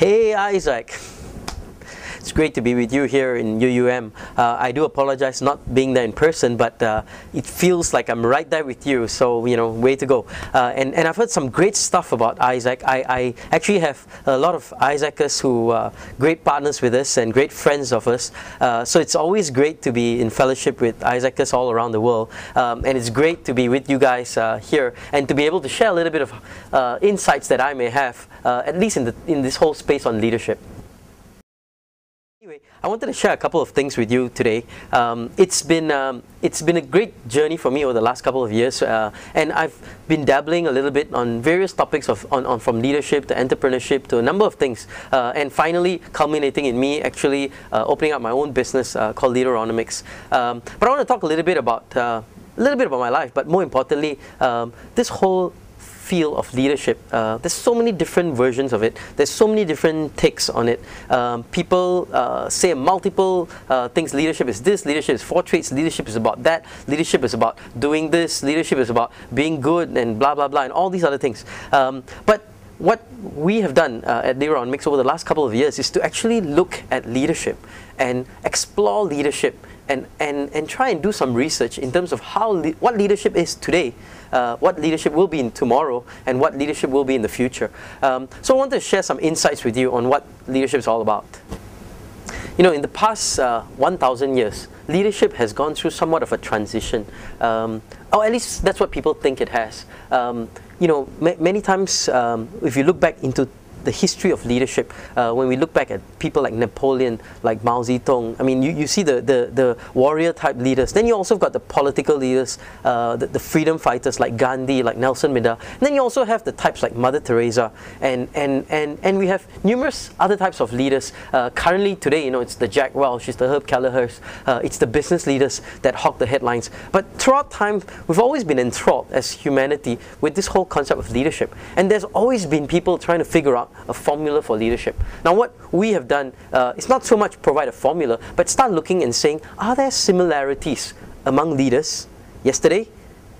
Hey AIESEC, it's great to be with you here in UUM. I do apologize not being there in person, but it feels like I'm right there with you, so way to go. And I've heard some great stuff about AIESEC. I actually have a lot of AIESECers who are great partners with us and great friends of us. So it's always great to be in fellowship with AIESECers all around the world. And it's great to be with you guys here and to be able to share a little bit of insights that I may have, at least in this whole space on leadership. Anyway, I wanted to share a couple of things with you today. It's been a great journey for me over the last couple of years, and I've been dabbling a little bit on various topics from leadership to entrepreneurship to a number of things, and finally culminating in me actually opening up my own business called Leaderonomics. But I want to talk a little bit about my life, but more importantly, this whole field of leadership. There's so many different versions of it. There's so many different takes on it. People say multiple things. Leadership is this, leadership is 4 traits, leadership is about that, leadership is about doing this, leadership is about being good and blah blah blah and all these other things. But what we have done at Leaderonomics over the last couple of years is to actually look at leadership and explore leadership and try and do some research in terms of what leadership is today, what leadership will be in tomorrow, and what leadership will be in the future. So I want to share some insights with you on what leadership is all about. In the past 1,000 years, leadership has gone through somewhat of a transition, or at least that's what people think it has. Many times, if you look back into the history of leadership, when we look back at people like Napoleon, like Mao Zedong, I mean, you see the warrior type leaders. Then you also got the political leaders, the freedom fighters like Gandhi, like Nelson Mandela. And then you also have the types like Mother Teresa, and we have numerous other types of leaders. Currently today, it's the Jack Welch, it's the Herb Kelleher's, it's the business leaders that hog the headlines. But throughout time, we've always been enthralled as humanity with this whole concept of leadership. And there's always been people trying to figure out a formula for leadership. Now what we have done is not so much provide a formula, but start looking and saying, are there similarities among leaders yesterday,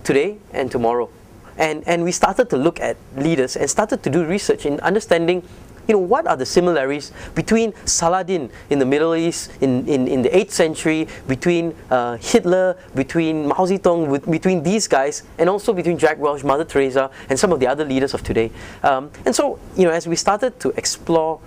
today, and tomorrow? And we started to look at leaders and started to do research in understanding what are the similarities between Saladin in the Middle East in the 8th century, between Hitler, between Mao Zedong, between these guys, and also between Jack Welch, Mother Teresa, and some of the other leaders of today. And so, as we started to explore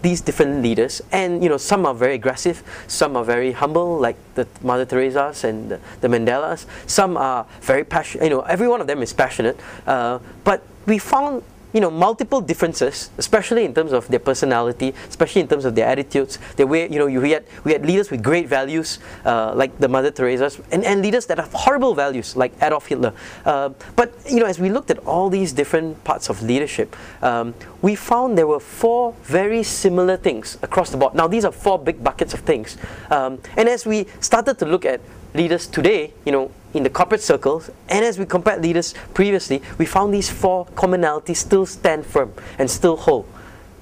these different leaders, and some are very aggressive, some are very humble, like the Mother Teresas and the Mandelas. Some are very passionate. Every one of them is passionate, but we found multiple differences, especially in terms of their personality, especially in terms of their attitudes, their way. We had leaders with great values, like the Mother Teresas, and leaders that have horrible values, like Adolf Hitler. But as we looked at all these different parts of leadership, we found there were 4 very similar things across the board. Now these are 4 big buckets of things, and as we started to look at leaders today, in the corporate circles, and as we compared leaders previously, we found these 4 commonalities still stand firm and still hold.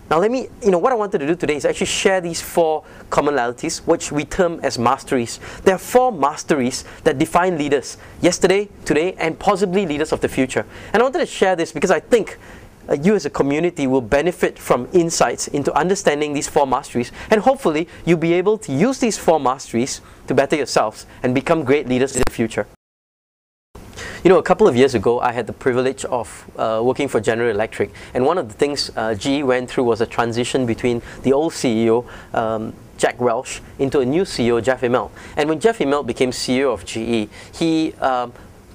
Now let me, what I wanted to do today is actually share these 4 commonalities, which we term as masteries. There are 4 masteries that define leaders yesterday, today, and possibly leaders of the future. And I wanted to share this because I think you as a community will benefit from insights into understanding these 4 masteries, and hopefully you'll be able to use these 4 masteries to better yourselves and become great leaders in the future. A couple of years ago, I had the privilege of working for General Electric, and one of the things GE went through was a transition between the old CEO, Jack Welch, into a new CEO, Jeff Immelt. And when Jeff Immelt became CEO of GE, he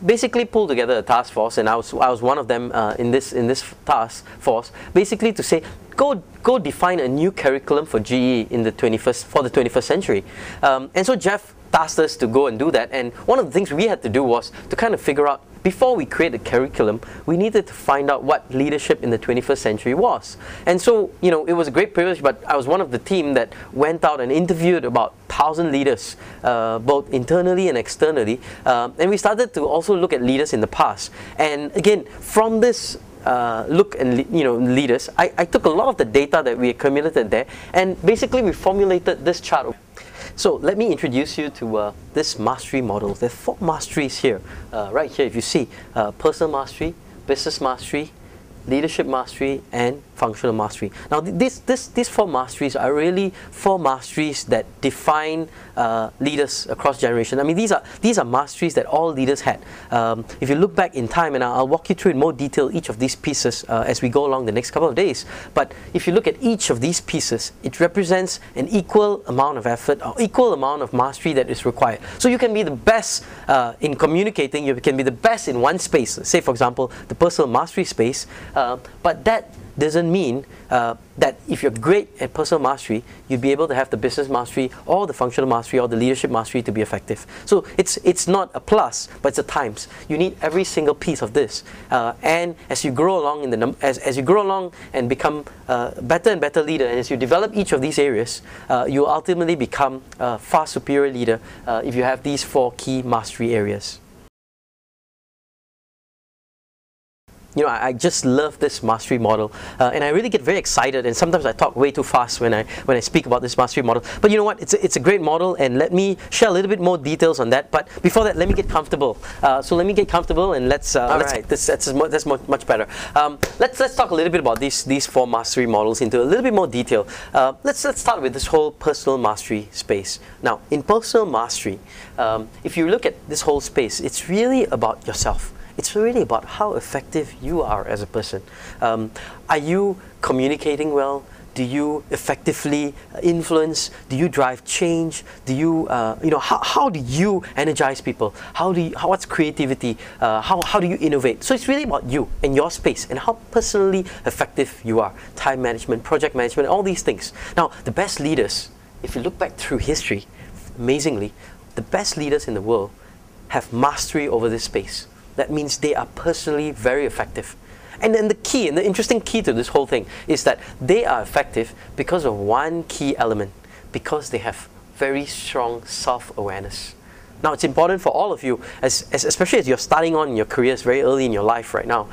basically pulled together a task force, and I was one of them in this task force, basically to say, go define a new curriculum for GE in the 21st century. And so Jeff tasked us to go and do that, and one of the things we had to do was to kind of figure out, before we create a curriculum, we needed to find out what leadership in the 21st century was. And so, it was a great privilege, but I was one of the team that went out and interviewed about 1,000 leaders, both internally and externally, and we started to also look at leaders in the past. And again, from this look and leaders, I took a lot of the data that we accumulated there, and basically we formulated this chart. So let me introduce you to this mastery model. There are 4 masteries here, right here if you see. Personal mastery, business mastery, leadership mastery, and functional mastery. Now, these 4 masteries are really 4 masteries that define leaders across generations. I mean, these are masteries that all leaders had. If you look back in time, and I'll walk you through in more detail each of these pieces as we go along the next couple of days. But if you look at each of these pieces, it represents an equal amount of effort or equal amount of mastery that is required. So you can be the best in communicating, you can be the best in one space, say for example the personal mastery space, but that doesn't mean that if you're great at personal mastery, you'd be able to have the business mastery or the functional mastery or the leadership mastery to be effective. So it's not a plus, but it's a times. You need every single piece of this, and as you grow along as you grow along and become better and better leader, and as you develop each of these areas, you will ultimately become a far superior leader if you have these 4 key mastery areas. You know, I just love this mastery model, and I really get very excited, and sometimes I talk way too fast when I speak about this mastery model. But you know what? It's a great model, and let me share a little bit more details on that. But before that, let me get comfortable. So let me get comfortable, and let's that's much better. Let's talk a little bit about these 4 mastery models into a little bit more detail. Let's start with this whole personal mastery space. Now, in personal mastery, if you look at this whole space, it's really about yourself. It's really about how effective you are as a person. Are you communicating well? Do you effectively influence? Do you drive change? Do you, how do you energize people? What's creativity? How do you innovate? So it's really about you and your space and how personally effective you are. Time management, project management, all these things. Now, the best leaders, if you look back through history, amazingly, the best leaders in the world have mastery over this space. That means they are personally very effective. And then the key, and the interesting key to this whole thing, is that they are effective because of one key element, because they have very strong self-awareness. Now, it's important for all of you, especially as you're starting on in your careers very early in your life right now,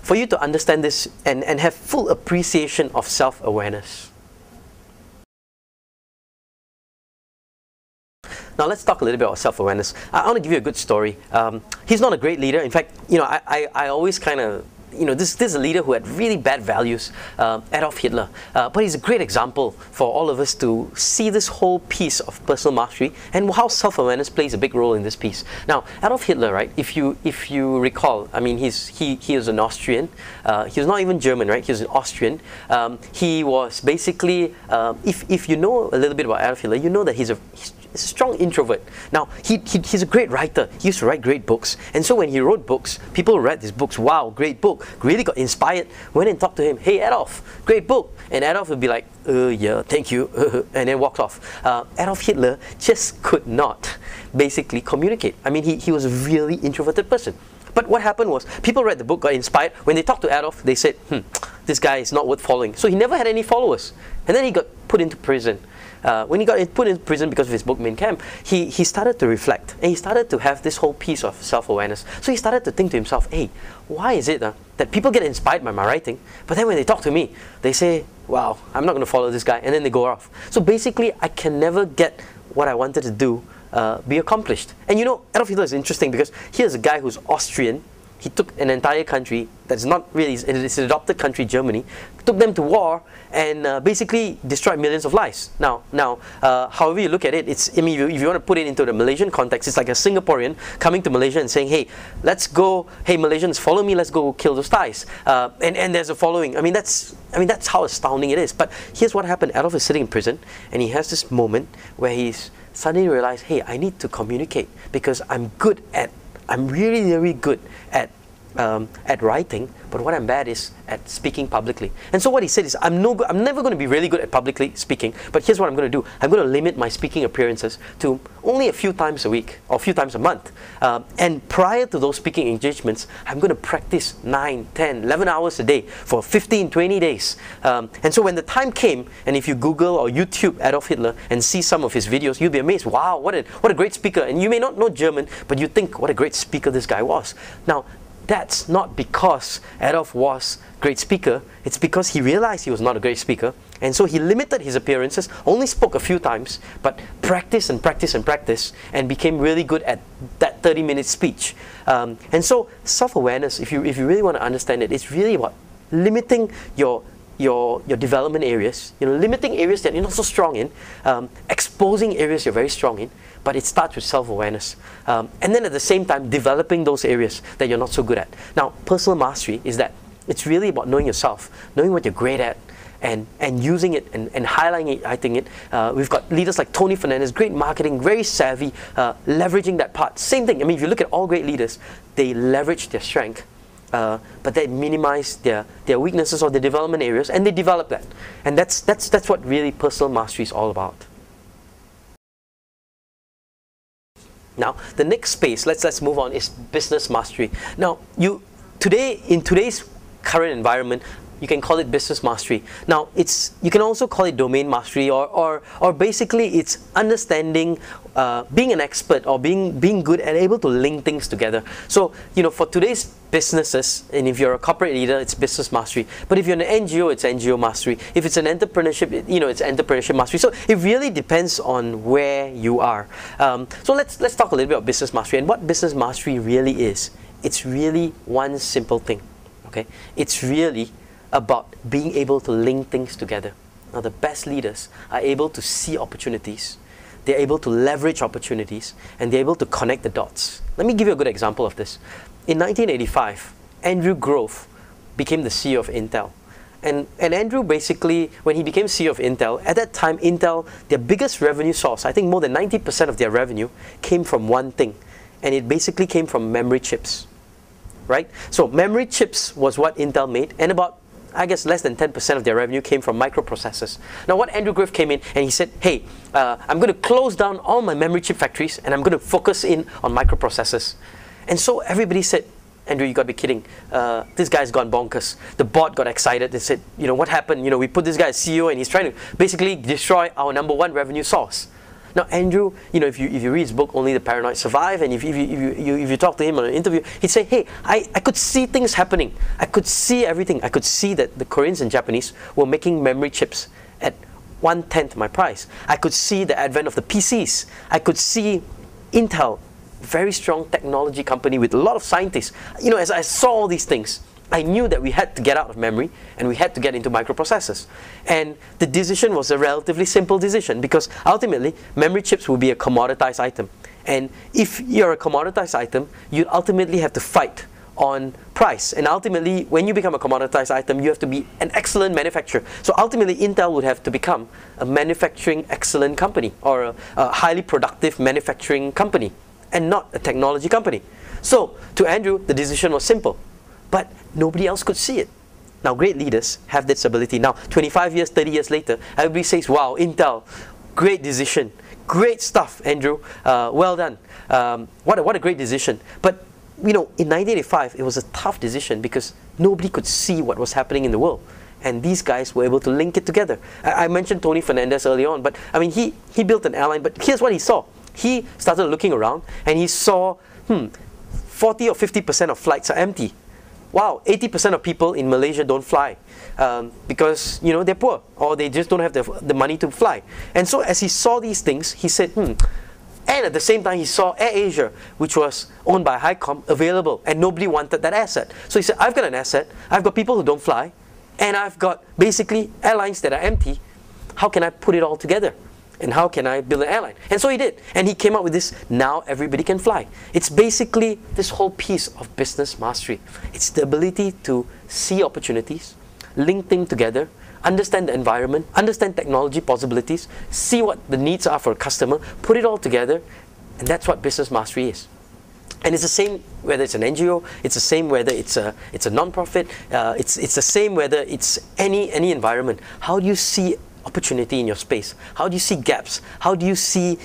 for you to understand this and have full appreciation of self-awareness. Now let's talk a little bit about self-awareness. I want to give you a good story. He's not a great leader. In fact, you know, I always kind of, you know, this is a leader who had really bad values, Adolf Hitler. But he's a great example for all of us to see this whole piece of personal mastery and how self-awareness plays a big role in this piece. Now, Adolf Hitler, right? If you recall, I mean, he was an Austrian. He was not even German, right? He was an Austrian. He was basically, if you know a little bit about Adolf Hitler, you know that he's a strong introvert. Now, he's a great writer. He used to write great books. And so when he wrote books, people read his books. Wow, great book. Really got inspired. Went and talked to him. Hey, Adolf, great book. And Adolf would be like, yeah, thank you. And then walked off. Adolf Hitler just could not basically communicate. I mean, he was a really introverted person. But what happened was, people read the book, got inspired. When they talked to Adolf, they said, this guy is not worth following. So he never had any followers. And then he got put into prison. When he got put in prison because of his book Mein Kampf, he started to reflect, and he started to have this whole piece of self-awareness. So he started to think to himself, hey, why is it that people get inspired by my writing, but then when they talk to me, they say, wow, I'm not going to follow this guy, and then they go off. So basically, I can never get what I wanted to do be accomplished. And you know, Adolf Hitler is interesting because here's a guy who's Austrian. He took an entire country that's not really his adopted country, Germany, took them to war and basically destroyed millions of lives. Now, however you look at it, it's, I mean, if you want to put it into the Malaysian context, it's like a Singaporean coming to Malaysia and saying, hey, let's go, hey Malaysians, follow me, let's go kill those Thais. And there's a following. I mean, that's how astounding it is. But here's what happened. Adolf is sitting in prison, and he has this moment where he's suddenly realized, hey, I need to communicate because I'm really, really good at writing, but what I'm bad is at speaking publicly. And so what he said is, I'm never going to be really good at publicly speaking, but here's what I'm going to do. I'm going to limit my speaking appearances to only a few times a week or a few times a month. And prior to those speaking engagements, I'm going to practice 9, 10, 11 hours a day for 15, 20 days. And so when the time came, and if you Google or YouTube Adolf Hitler and see some of his videos, you'll be amazed. Wow, what a great speaker. And you may not know German, but you think what a great speaker this guy was. Now, that's not because Adolf was a great speaker, it's because he realized he was not a great speaker, and so he limited his appearances, only spoke a few times, but practiced and practiced and practiced, and became really good at that 30-minute speech. And so self-awareness, if you really want to understand it, it's really about limiting your your development areas, limiting areas that you're not so strong in, exposing areas you're very strong in, but it starts with self-awareness. And then at the same time, developing those areas that you're not so good at. Now, personal mastery is that it's really about knowing yourself, knowing what you're great at, and using it and highlighting it. We've got leaders like Tony Fernandez, great marketing, very savvy, leveraging that part. Same thing. I mean, if you look at all great leaders, they leverage their strength, but they minimize their weaknesses or their development areas, and they develop that. And that's what really personal mastery is all about. Now, the next space, let's move on, is business mastery. Now, in today's current environment, you can call it business mastery. Now, you can also call it domain mastery, or basically it's understanding, being an expert, or being good and able to link things together. So, for today's businesses, and if you're a corporate leader, it's business mastery. But if you're an NGO, it's NGO mastery. If it's an entrepreneurship, it's entrepreneurship mastery. So it really depends on where you are. So let's talk a little bit about business mastery and what business mastery really is. It's really one simple thing. Okay, it's really about being able to link things together. Now, the best leaders are able to see opportunities, they're able to leverage opportunities, and they're able to connect the dots. Let me give you a good example of this. In 1985, Andrew Grove became the CEO of Intel. And Andrew basically, when he became CEO of Intel, at that time, Intel, their biggest revenue source, I think more than 90% of their revenue, came from one thing. And it basically came from memory chips. Right? So memory chips was what Intel made, and about, I guess, less than 10% of their revenue came from microprocessors. Now, what Andrew Grove came in and he said, hey, I'm going to close down all my memory chip factories and I'm going to focus in on microprocessors. And so everybody said, Andrew, you got to be kidding. This guy's gone bonkers. The board got excited. They said, what happened? We put this guy as CEO and he's trying to basically destroy our #1 revenue source. Now, Andrew, if you read his book, Only the Paranoid Survive, and if you talk to him on an interview, he'd say, hey, I could see things happening. I could see everything. I could see that the Koreans and Japanese were making memory chips at 1/10 my price. I could see the advent of the PCs. I could see Intel, very strong technology company with a lot of scientists. As I saw all these things, I knew that we had to get out of memory and we had to get into microprocessors. And the decision was a relatively simple decision, because ultimately memory chips will be a commoditized item. And if you're a commoditized item, you ultimately have to fight on price. And ultimately, when you become a commoditized item, you have to be an excellent manufacturer. So ultimately, Intel would have to become a manufacturing excellent company, or a highly productive manufacturing company, and not a technology company. So to Andrew, the decision was simple. But nobody else could see it. Now, great leaders have this ability. Now, 25 years, 30 years later, everybody says, wow, Intel, great decision. Great stuff, Andrew. Well done. What a great decision. But, in 1985, it was a tough decision because nobody could see what was happening in the world. And these guys were able to link it together. I mentioned Tony Fernandez early on, but I mean, he built an airline, but here's what he saw. He started looking around and he saw, 40 or 50% of flights are empty. Wow, 80% of people in Malaysia don't fly because they're poor, or they just don't have the money to fly. And so as he saw these things, he said, and at the same time he saw AirAsia, which was owned by HighCom, available, and nobody wanted that asset. So he said, I've got an asset, I've got people who don't fly, and I've got basically airlines that are empty. How can I put it all together? And how can I build an airline? And so he did. And he came up with this, now everybody can fly. It's basically this whole piece of business mastery. It's the ability to see opportunities, link things together, understand the environment, understand technology possibilities, see what the needs are for a customer, put it all together, and that's what business mastery is. And it's the same whether it's an NGO, it's the same whether it's a non-profit, it's the same whether it's any environment. How do you see opportunity in your space? How do you see gaps? How do you see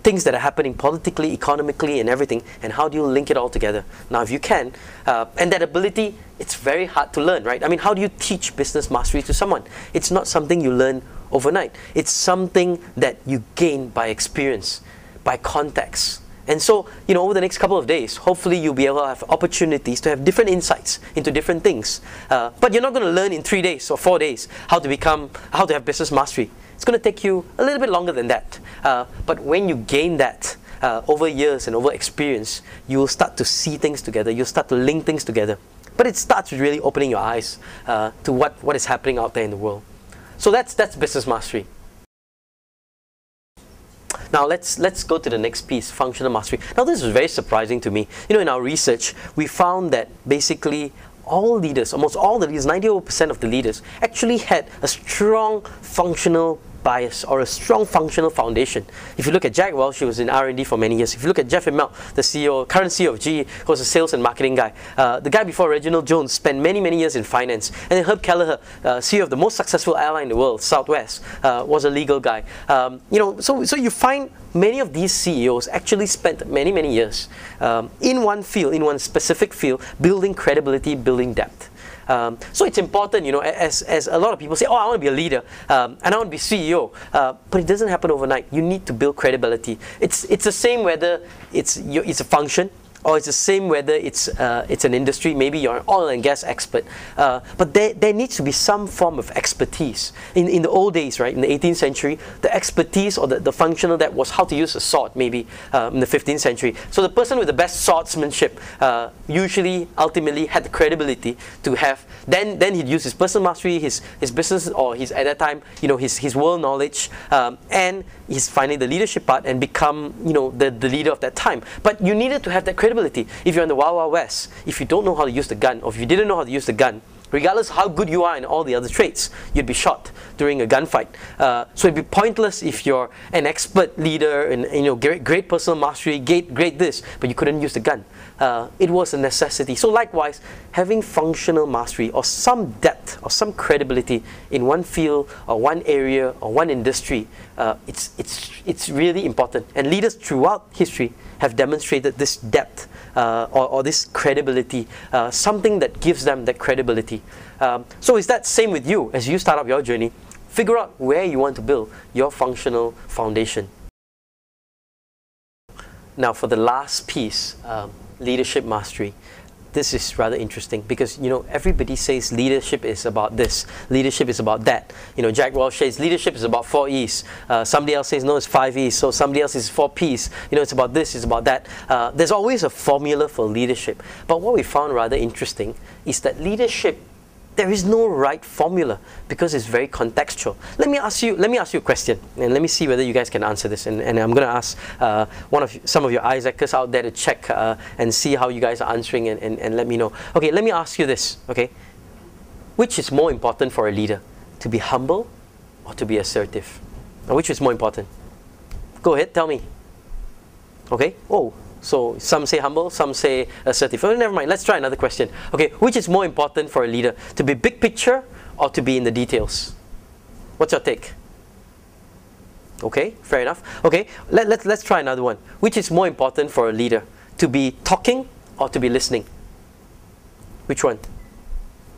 things that are happening politically, economically, and everything? And how do you link it all together? Now, if you can, and that ability, it's very hard to learn, right? I mean, how do you teach business mastery to someone? It's not something you learn overnight. It's something that you gain by experience, by context. And so, over the next couple of days, hopefully you'll be able to have opportunities to have different insights into different things. But you're not going to learn in 3 days or 4 days how to have business mastery. It's going to take you a little bit longer than that. But when you gain that over years and over experience, you will start to see things together. You'll start to link things together. But it starts with really opening your eyes to what is happening out there in the world. So that's business mastery. Now let's go to the next piece, functional mastery. Now this was very surprising to me. You know, in our research, we found that basically all leaders, almost all the leaders, 90% of the leaders, actually had a strong functional bias or a strong functional foundation. If you look at Jack Welch, he was in R&D for many years. If you look at Jeff Immelt, the CEO, current CEO of GE, who was a sales and marketing guy. The guy before, Reginald Jones, spent many years in finance. And then Herb Kelleher, CEO of the most successful airline in the world, Southwest, was a legal guy. You know, so you find many of these CEOs actually spent many years in one field, in one specific field, building credibility, building depth. So it's important, you know, as a lot of people say, oh, I want to be a leader and I want to be CEO, but it doesn't happen overnight. You need to build credibility. It's the same whether it's a function, or it's the same whether it's an industry. Maybe you're an oil and gas expert, but there needs to be some form of expertise. In the old days, right, in the 18th century, the expertise or the functional that was how to use a sword, maybe in the 15th century. So the person with the best swordsmanship usually, ultimately, had the credibility to have. Then he'd use his personal mastery, his business, or his, at that time, you know, his world knowledge, and he's finally the leadership part and become, you know, the leader of that time. But you needed to have that credibility. If you're in the Wild Wild West, if you don't know how to use the gun, or if you didn't know how to use the gun, regardless of how good you are in all the other traits, you'd be shot during a gunfight. So it'd be pointless if you're an expert leader and, you know, great personal mastery, great this, but you couldn't use the gun. It was a necessity. So likewise, having functional mastery or some depth or some credibility in one field or one area or one industry, it's really important. And leaders throughout history have demonstrated this depth or this credibility, something that gives them that credibility. So is that same with you as you start up your journey? Figure out where you want to build your functional foundation. Now for the last piece, leadership mastery. This is rather interesting because, you know, everybody says leadership is about this, leadership is about that. You know, Jack Welch says leadership is about 4 E's. Somebody else says no, it's 5 E's. So somebody else is 4 P's. You know, it's about this, it's about that. There's always a formula for leadership. But what we found rather interesting is that leadership, there is no right formula because it's very contextual. Let me ask you a question, and let me see whether you guys can answer this. And I'm going to ask some of your AIESECers out there to check and see how you guys are answering and let me know. Okay, let me ask you this. Okay, which is more important for a leader, to be humble or to be assertive? Now, which is more important? Go ahead, tell me. Okay. Oh. So some say humble, some say assertive. Oh, never mind, let's try another question. Okay, which is more important for a leader? To be big picture or to be in the details? What's your take? Okay, fair enough. Okay, let's try another one. Which is more important for a leader? To be talking or to be listening? Which one?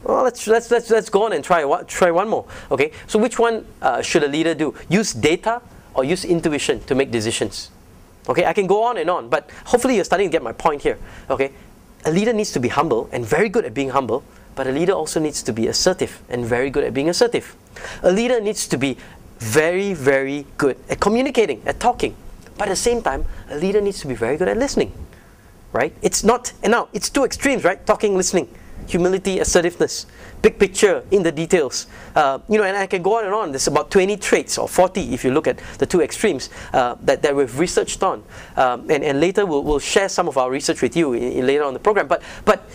Well, let's go on and try one more. Okay, so which one should a leader do? Use data or use intuition to make decisions? Okay, I can go on and on, but hopefully you're starting to get my point here. Okay, a leader needs to be humble and very good at being humble, but a leader also needs to be assertive and very good at being assertive. A leader needs to be very good at communicating, at talking, but at the same time, a leader needs to be very good at listening, right? It's not, and now it's two extremes, right? Talking, listening. Humility, assertiveness, big picture in the details. You know, and I can go on and on. There's about 20 traits, or 40 if you look at the two extremes that we've researched on. And later we'll share some of our research with you later on the program. But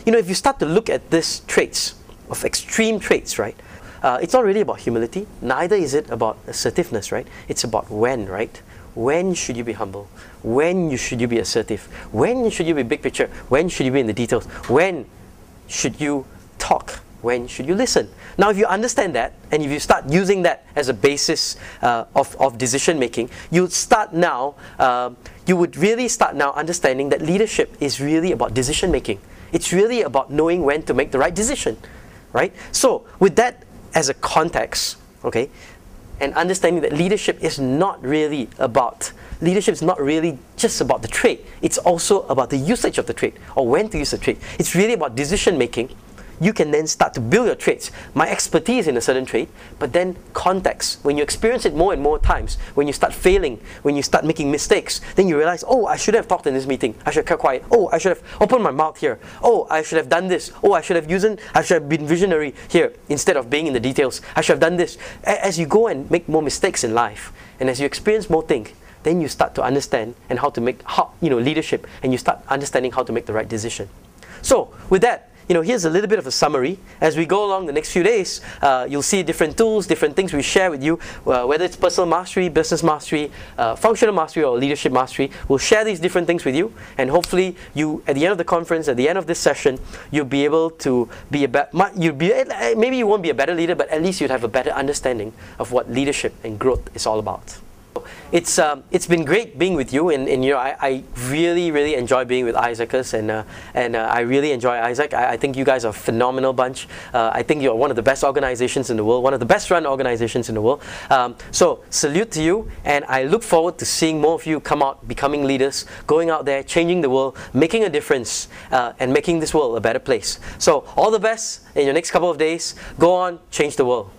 you know, if you start to look at these traits, of extreme traits, right? It's not really about humility. Neither is it about assertiveness, right? It's about when, right? When should you be humble? When should you be assertive? When should you be big picture? When should you be in the details? When should you talk? When should you listen? Now, if you understand that, and if you start using that as a basis of decision making, you would really start now understanding that leadership is really about decision making. It's really about knowing when to make the right decision, right? So, with that as a context, okay, and understanding that leadership is not really just about the trait. It's also about the usage of the trait, or when to use the trait. It's really about decision making. you can then start to build your traits. My expertise in a certain trait, but then context. When you experience it more and more times, when you start failing, when you start making mistakes, then you realize, oh, I should have talked in this meeting. I should have kept quiet. Oh, I should have opened my mouth here. Oh, I should have done this. Oh, I should have been visionary here instead of being in the details. I should have done this. As you go and make more mistakes in life, and as you experience more things, then you start to understand and how to make leadership, and you start understanding how to make the right decision. So with that, here's a little bit of a summary. As we go along the next few days, you'll see different tools, different things we share with you, whether it's personal mastery, business mastery, functional mastery, or leadership mastery. We'll share these different things with you, and hopefully you, at the end of the conference, at the end of this session, you'll be able to be maybe you won't be a better leader, but at least you'd have a better understanding of what leadership and growth is all about. It's been great being with you, and I really enjoy being with AIESECers, and I really enjoy AIESEC. I think you guys are a phenomenal bunch. I think you're one of the best organizations in the world, one of the best run organizations in the world. So salute to you, and I look forward to seeing more of you come out, becoming leaders, going out there, changing the world, making a difference, and making this world a better place. So all the best in your next couple of days. Go on, change the world.